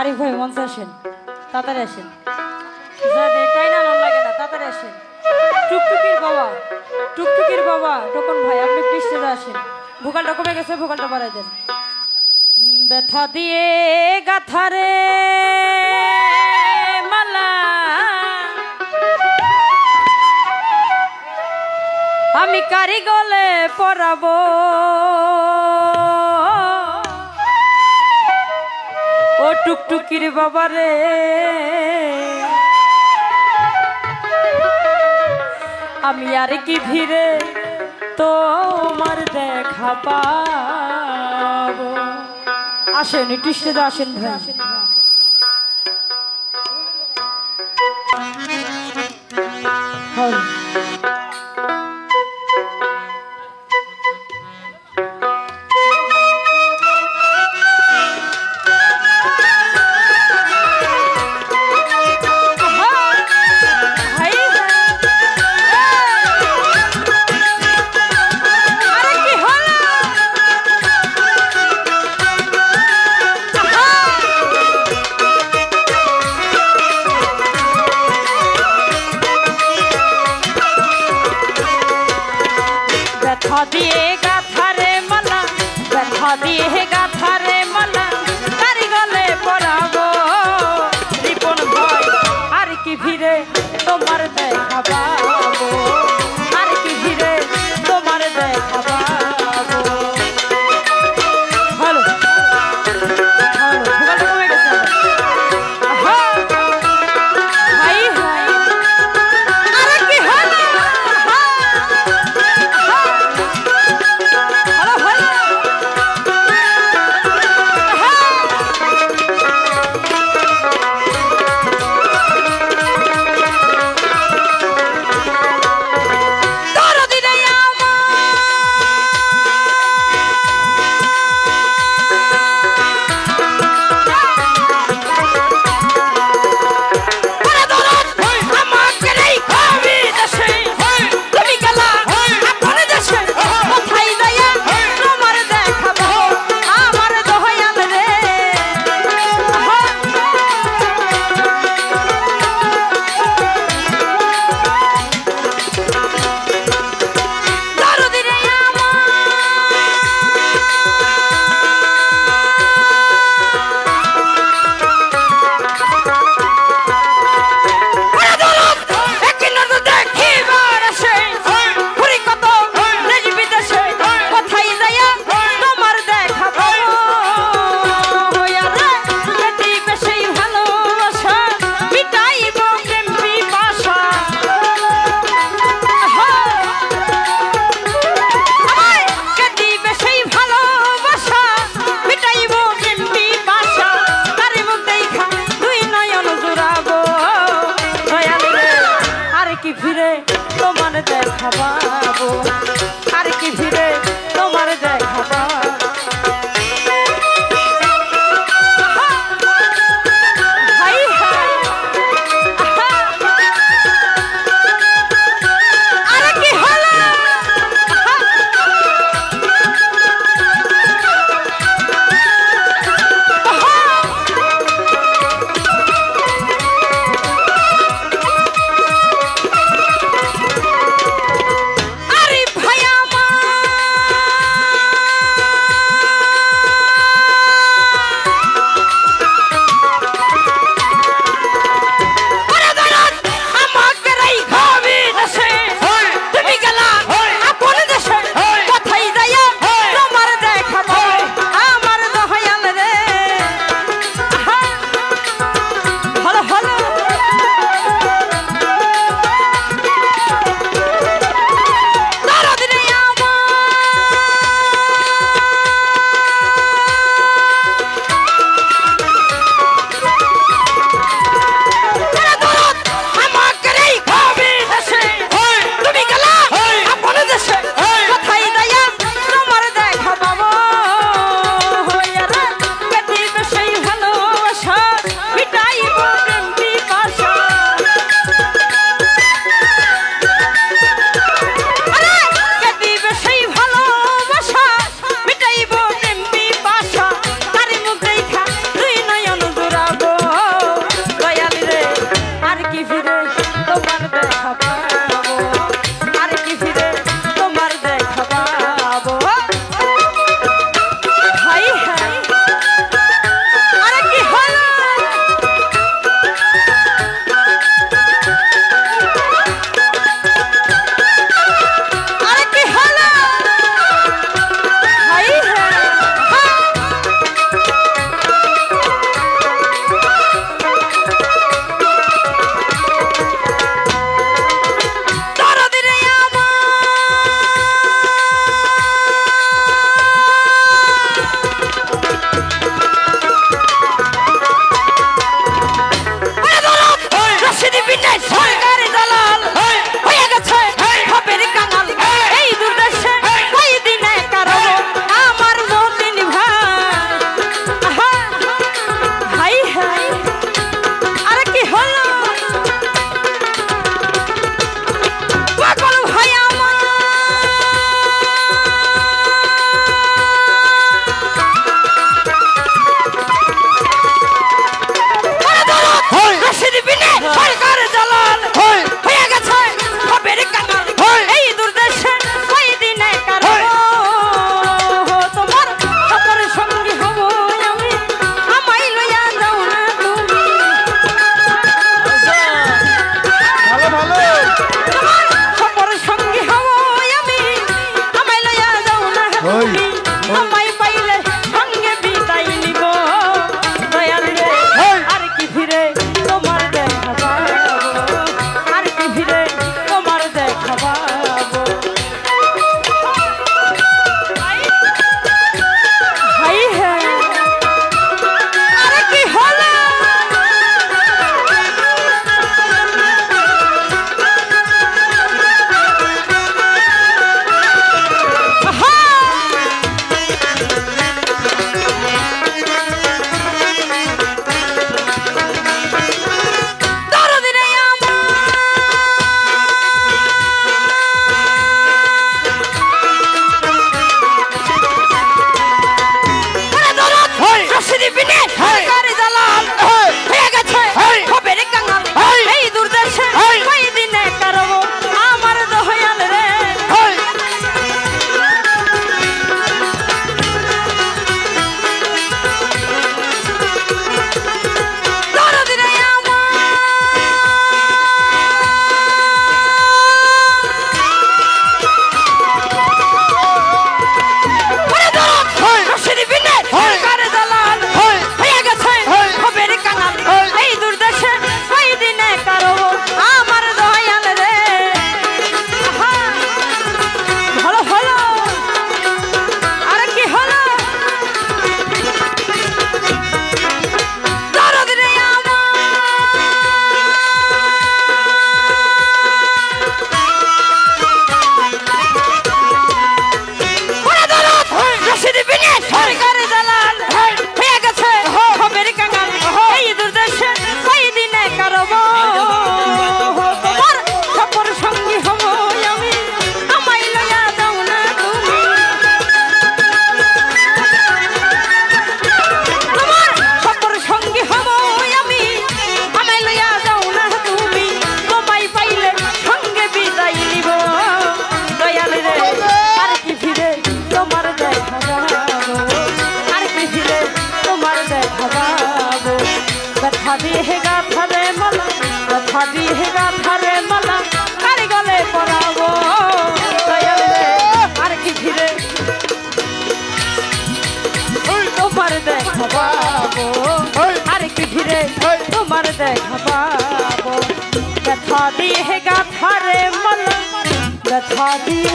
আরিফ ভাই মঞ্চে আসেন, তাড়াতাড়ি আসেন। তাই না লাগে না, তাড়াতাড়ি আসেন। টুকটুকির বাবা, টুকটুকির বাবা টোকন ভাই, আপনি পৃষ্ঠে আসেন। ভোকালটা কমে গেছে, ভোকালটা বাড়াই দেন। ব্যথা দিয়ে গাথারে মালা আমি কারি গলে পরাবো, ও টুকটুকির বাবারে আমি আর কি ভিড়ে তোমার দেখা পাবো। আসেন একটু স্টেজে আসেন ভাই। ব্যথা দিয়ে গাথারে মালা, ব্যথা দিয়ে গাথারে মালা কারি গলে পরাবো রিপন ভাই আর কি ভিড়ে তোমার দেখা পাবো, আর কি ভিড়ে তোমার দেখা পাবো। ভালো ভালো ভোকালটা কমে গেছে। ভাই ভাই আর কি হলো, ভালো ভালো দিয়ে গাথারে মালা ব্যথা দিয়ে গাথারে মালা কার গলে পরাবো দয়াল রে আর কি ঘিরে তোমার দেখা পাবো আর কি ঘিরে তোমার দেখা পাবো ব্যথা দিয়ে গাথারে মালা ব্যথা দিয়ে